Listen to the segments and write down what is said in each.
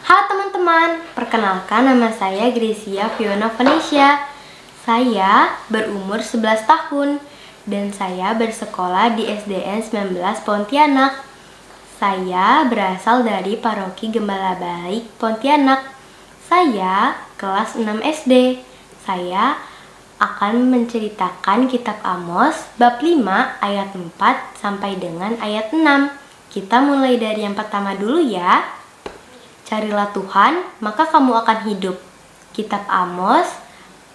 Halo teman-teman, perkenalkan nama saya Gracia Fiona Venesia. Saya berumur 11 tahun dan saya bersekolah di SDN 19 Pontianak. Saya berasal dari Paroki Gembala Baik Pontianak. Saya kelas 6 SD. Saya akan menceritakan kitab Amos bab 5 ayat 4 sampai dengan ayat 6. Kita mulai dari yang pertama dulu ya. Carilah Tuhan, maka kamu akan hidup. Kitab Amos,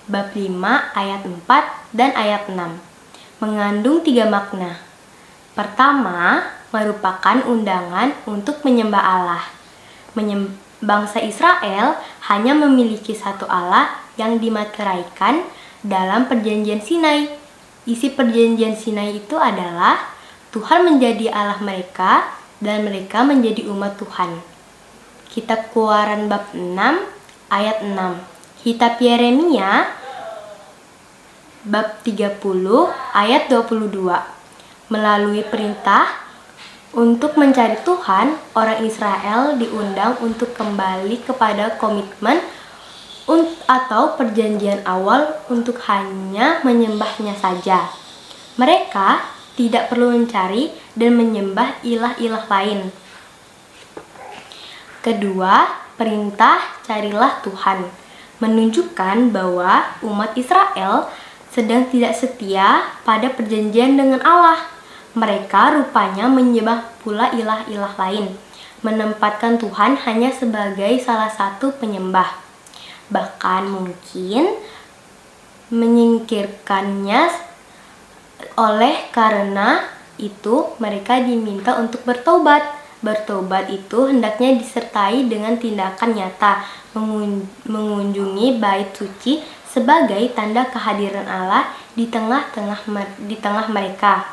bab 5, ayat 4, dan ayat 6. Mengandung 3 makna. Pertama, merupakan undangan untuk menyembah Allah. Bangsa Israel hanya memiliki satu Allah yang dimateraikan dalam perjanjian Sinai. Isi perjanjian Sinai itu adalah Tuhan menjadi Allah mereka dan mereka menjadi umat Tuhan. Kitab Keluaran bab 6 ayat 6. Kitab Yeremia bab 30 ayat 22. Melalui perintah untuk mencari Tuhan, orang Israel diundang untuk kembali kepada komitmen atau perjanjian awal untuk hanya menyembahnya saja. Mereka tidak perlu mencari dan menyembah ilah-ilah lain. Kedua, perintah carilah Tuhan menunjukkan bahwa umat Israel sedang tidak setia pada perjanjian dengan Allah. Mereka rupanya menyembah pula ilah-ilah lain, menempatkan Tuhan hanya sebagai salah satu penyembah. Bahkan mungkin menyingkirkannya. Oleh karena itu mereka diminta untuk bertobat. Bertobat itu hendaknya disertai dengan tindakan nyata, mengunjungi bait suci sebagai tanda kehadiran Allah di tengah mereka.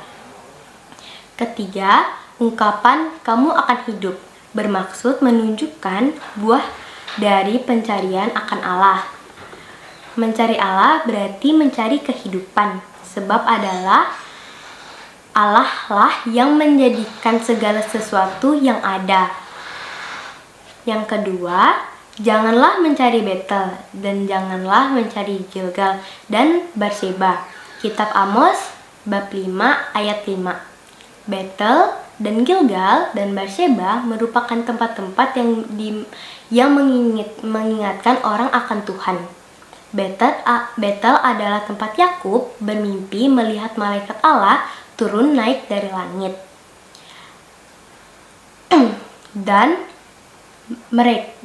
Ketiga, ungkapan kamu akan hidup bermaksud menunjukkan buah dari pencarian akan Allah. Mencari Allah berarti mencari kehidupan, sebab adalah Allah lah yang menjadikan segala sesuatu yang ada. Yang kedua, janganlah mencari Betel dan janganlah mencari Gilgal dan Berseba. Kitab Amos bab 5 ayat 5. Betel dan Gilgal dan Berseba merupakan tempat-tempat yang mengingatkan orang akan Tuhan. Betel adalah tempat Yakub bermimpi melihat malaikat Allah turun naik dari langit. Dan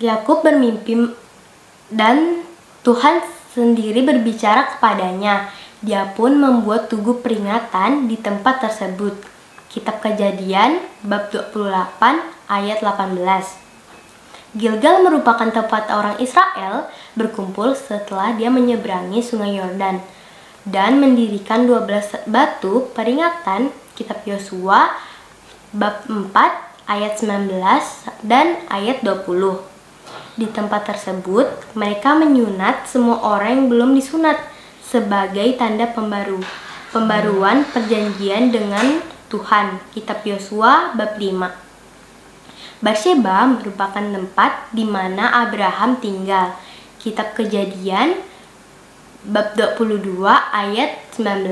Yakub bermimpi dan Tuhan sendiri berbicara kepadanya. Dia pun membuat tugu peringatan di tempat tersebut. Kitab Kejadian bab 28 ayat 18. Gilgal merupakan tempat orang Israel berkumpul setelah dia menyeberangi sungai Yordan dan mendirikan 12 batu peringatan. Kitab Yosua bab 4 ayat 19 dan ayat 20. Di tempat tersebut mereka menyunat semua orang yang belum disunat sebagai tanda pembaruan perjanjian dengan Tuhan. Kitab Yosua bab 5. Berseba merupakan tempat di mana Abraham tinggal. Kitab Kejadian bab 22 ayat 19.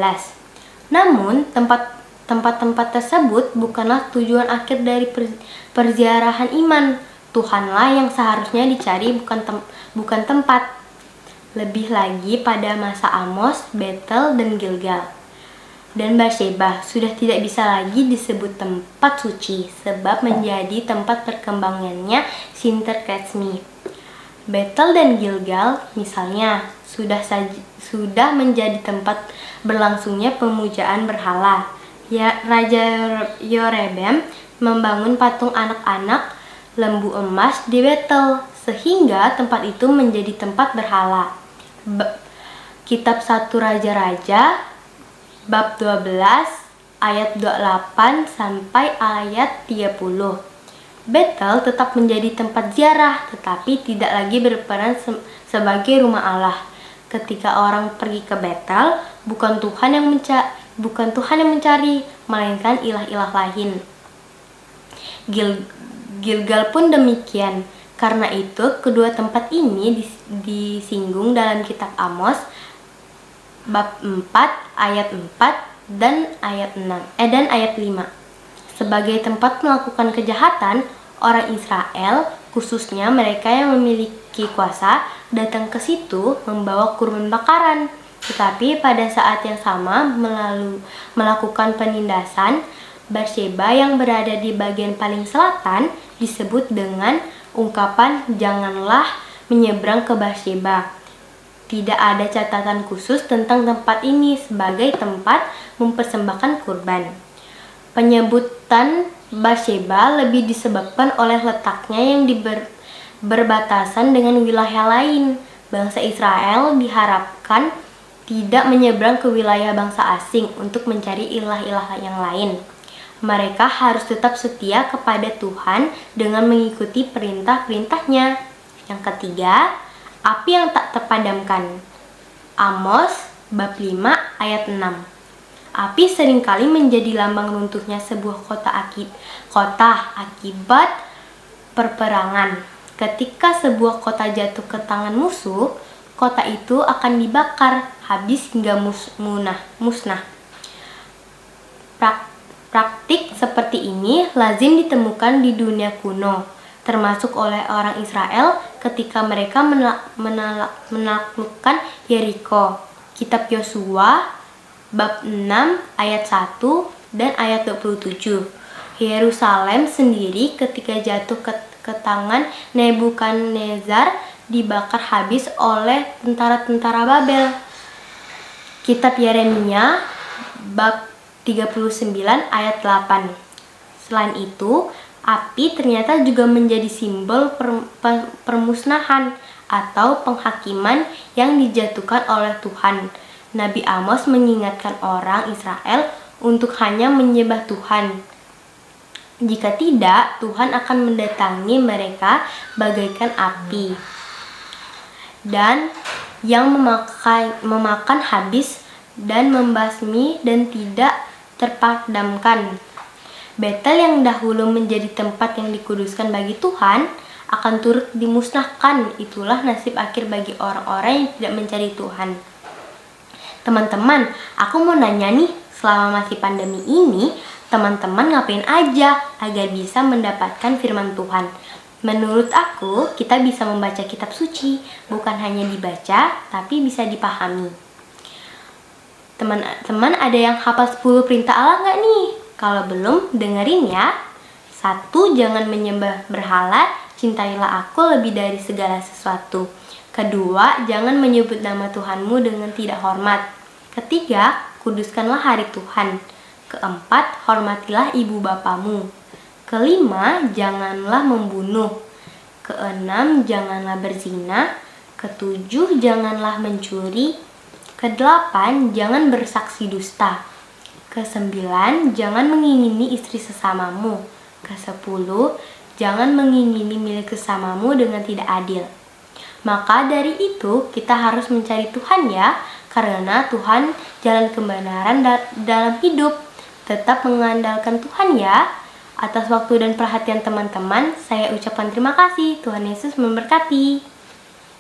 Namun tempat-tempat tersebut bukanlah tujuan akhir dari perziarahan iman. Tuhanlah yang seharusnya dicari, bukan tempat. Lebih lagi pada masa Amos, Betel dan Gilgal dan Berseba sudah tidak bisa lagi disebut tempat suci sebab menjadi tempat perkembangannya sinterklasmi. Betel dan Gilgal misalnya sudah menjadi tempat berlangsungnya pemujaan berhala. Raja Yorebam membangun patung anak-anak lembu emas di Betel sehingga tempat itu menjadi tempat berhala. Kitab 1 Raja-Raja bab 12 ayat 28 sampai ayat 30. Betel tetap menjadi tempat ziarah tetapi tidak lagi berperan sebagai rumah Allah. Ketika orang pergi ke Betel, bukan Tuhan yang mencari, melainkan ilah-ilah lain. Gilgal pun demikian. Karena itu, kedua tempat ini disinggung dalam kitab Amos bab 4 ayat 4 dan ayat 5. Sebagai tempat melakukan kejahatan, orang Israel, khususnya mereka yang memiliki kuasa, datang ke situ membawa kurban bakaran. Tetapi pada saat yang sama melakukan penindasan, Berseba yang berada di bagian paling selatan disebut dengan ungkapan janganlah menyeberang ke Berseba. Tidak ada catatan khusus tentang tempat ini sebagai tempat mempersembahkan kurban. Penyebutan Berseba lebih disebabkan oleh letaknya yang berbatasan dengan wilayah lain. Bangsa Israel diharapkan tidak menyeberang ke wilayah bangsa asing untuk mencari ilah-ilah yang lain. Mereka harus tetap setia kepada Tuhan dengan mengikuti perintah-perintahnya. Yang ketiga, api yang tak terpadamkan. Amos bab 5 ayat 6. Api seringkali menjadi lambang runtuhnya sebuah kota akibat perperangan. Ketika sebuah kota jatuh ke tangan musuh, kota itu akan dibakar habis hingga musnah. Praktik seperti ini lazim ditemukan di dunia kuno, termasuk oleh orang Israel ketika mereka menaklukkan Yeriko. Kitab Yosua bab 6 ayat 1 dan ayat 27. Yerusalem sendiri ketika jatuh ke tangan Nebukadnezar dibakar habis oleh tentara-tentara Babel. Kitab Yeremia bab 39 ayat 8. Selain itu, api ternyata juga menjadi simbol permusnahan atau penghakiman yang dijatuhkan oleh Tuhan. Nabi Amos mengingatkan orang Israel untuk hanya menyembah Tuhan. Jika tidak, Tuhan akan mendatangi mereka bagaikan api dan yang memakan habis dan membasmi dan tidak terpadamkan. Betel yang dahulu menjadi tempat yang dikuduskan bagi Tuhan akan turut dimusnahkan. Itulah nasib akhir bagi orang-orang yang tidak mencari Tuhan. Teman-teman, aku mau nanya nih, selama masih pandemi ini, teman-teman ngapain aja agar bisa mendapatkan firman Tuhan? Menurut aku, kita bisa membaca kitab suci, bukan hanya dibaca, tapi bisa dipahami. Teman-teman ada yang hafal 10 perintah Allah nggak nih? Kalau belum, dengerin ya. 1. Jangan menyembah berhala, cintailah aku lebih dari segala sesuatu. 2. Jangan menyebut nama Tuhanmu dengan tidak hormat. 3. Kuduskanlah hari Tuhan. 4. Hormatilah ibu bapamu. 5. Janganlah membunuh. 6. Janganlah berzina. 7. Janganlah mencuri. 8. Jangan bersaksi dusta. 9. Jangan mengingini istri sesamamu. 10. Jangan mengingini milik sesamamu dengan tidak adil. Maka dari itu kita harus mencari Tuhan ya, karena Tuhan jalan kebenaran dalam hidup. Tetap mengandalkan Tuhan ya. Atas waktu dan perhatian teman-teman, saya ucapkan terima kasih. Tuhan Yesus memberkati.